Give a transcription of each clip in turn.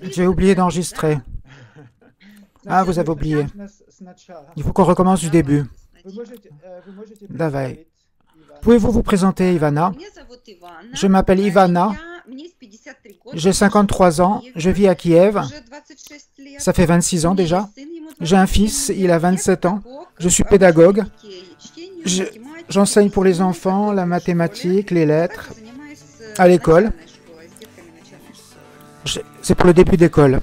J'ai oublié d'enregistrer. Ah, vous avez oublié. Il faut qu'on recommence du début. Давай. Pouvez-vous vous présenter, Ivana? Je m'appelle Ivana, j'ai 53 ans, je vis à Kiev, ça fait 26 ans déjà. J'ai un fils, il a 27 ans, je suis pédagogue, j'enseigne pour les enfants la mathématique, les lettres, à l'école. C'est pour le début d'école.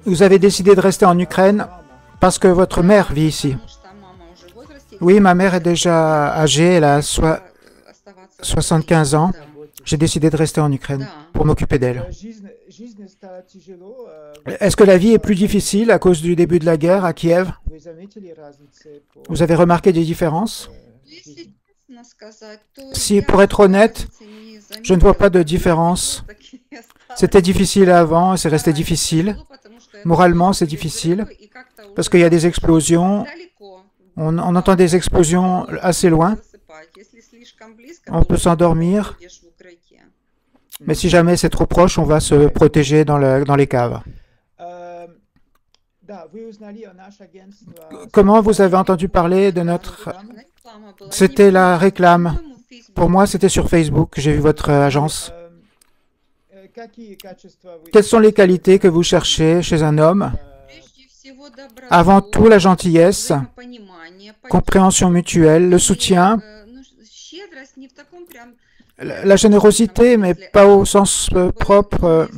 Vous avez décidé de rester en Ukraine parce que votre mère vit ici. Oui, ma mère est déjà âgée, elle a 75 ans. J'ai décidé de rester en Ukraine pour m'occuper d'elle. Est-ce que la vie est plus difficile à cause du début de la guerre à Kiev? Vous avez remarqué des différences? Si, pour être honnête, je ne vois pas de différence. C'était difficile avant, c'est resté difficile. Moralement, c'est difficile, parce qu'il y a des explosions. On entend des explosions assez loin. On peut s'endormir. Mais si jamais c'est trop proche, on va se protéger dans les caves. Comment vous avez entendu parler de notre... C'était la réclame. Pour moi, c'était sur Facebook. J'ai vu votre agence. Quelles sont les qualités que vous cherchez chez un homme? Avant tout, la gentillesse, compréhension mutuelle, le soutien, la générosité, mais pas au sens propre,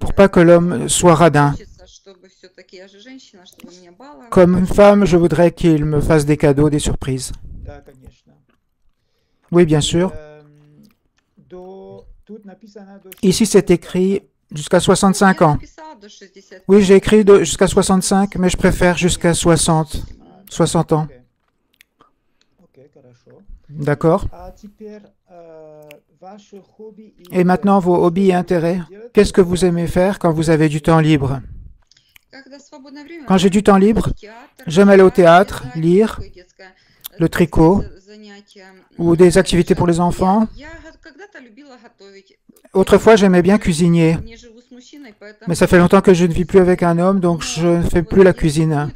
pour pas que l'homme soit radin. Comme une femme, je voudrais qu'il me fasse des cadeaux, des surprises. Oui, bien sûr. Ici, c'est écrit jusqu'à 65 ans. Oui, j'ai écrit jusqu'à 65, mais je préfère jusqu'à 60 ans. D'accord. Et maintenant, vos hobbies et intérêts. Qu'est-ce que vous aimez faire quand vous avez du temps libre? Quand j'ai du temps libre, j'aime aller au théâtre, lire, le tricot, ou des activités pour les enfants. Autrefois, j'aimais bien cuisiner, mais ça fait longtemps que je ne vis plus avec un homme, donc je ne fais plus la cuisine.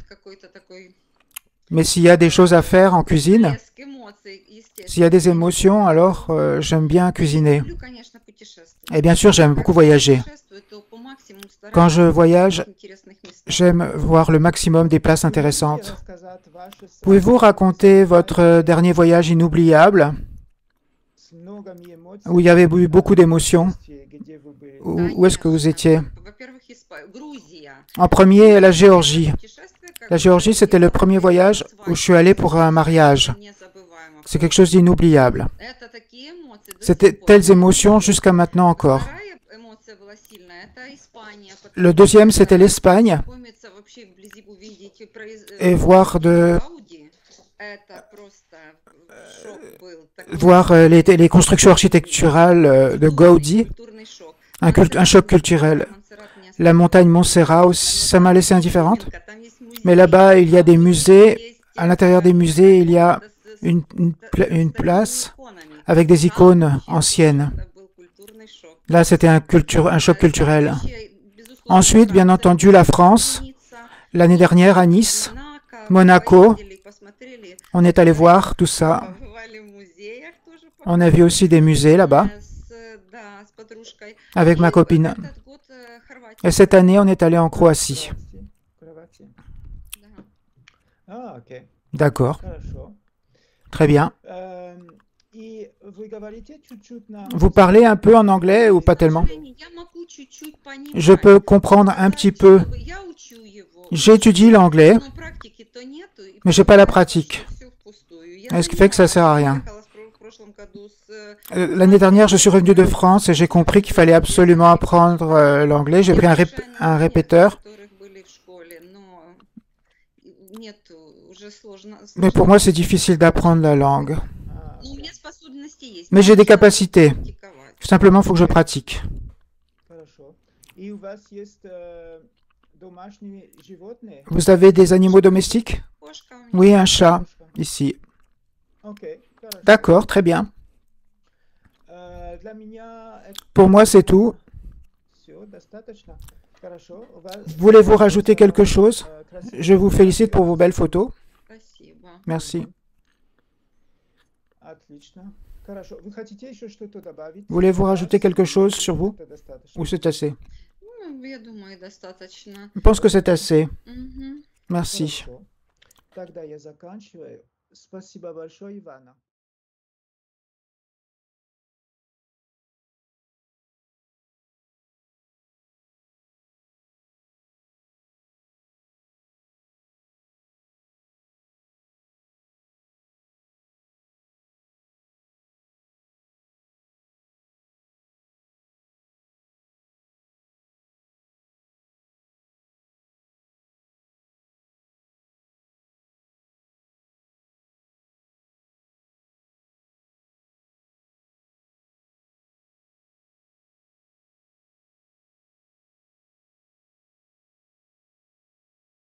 Mais s'il y a des choses à faire en cuisine, s'il y a des émotions, alors j'aime bien cuisiner. Et bien sûr, j'aime beaucoup voyager. Quand je voyage, j'aime voir le maximum des places intéressantes. Pouvez-vous raconter votre dernier voyage inoubliable, où il y avait eu beaucoup d'émotions? Où est-ce que vous étiez? En premier, la Géorgie. La Géorgie, c'était le premier voyage où je suis allé pour un mariage. C'est quelque chose d'inoubliable. C'était telles émotions jusqu'à maintenant encore. Le deuxième, c'était l'Espagne. Et voir les constructions architecturales de Gaudi, un choc culturel. La montagne Montserrat aussi, ça m'a laissé indifférente. Mais là-bas, il y a des musées. À l'intérieur des musées, il y a une place avec des icônes anciennes. Là, c'était un choc culturel. Ensuite, bien entendu, la France. L'année dernière, à Nice, Monaco. On est allé voir tout ça. On a vu aussi des musées là-bas avec ma copine. Et cette année, on est allé en Croatie. D'accord. Très bien. Vous parlez un peu en anglais ou pas tellement? Je peux comprendre un petit peu. J'étudie l'anglais, mais je n'ai pas la pratique. Ce qui fait que ça ne sert à rien. L'année dernière, je suis revenu de France et j'ai compris qu'il fallait absolument apprendre l'anglais. J'ai pris un répéteur. Mais pour moi, c'est difficile d'apprendre la langue. Mais j'ai des capacités. Simplement, il faut que je pratique. Vous avez des animaux domestiques? Oui, un chat, ici. D'accord, très bien. Pour moi, c'est tout. Voulez-vous rajouter quelque chose? Je vous félicite pour vos belles photos. Merci. Voulez-vous rajouter quelque chose sur vous? Ou c'est assez? Je pense que c'est assez. Merci.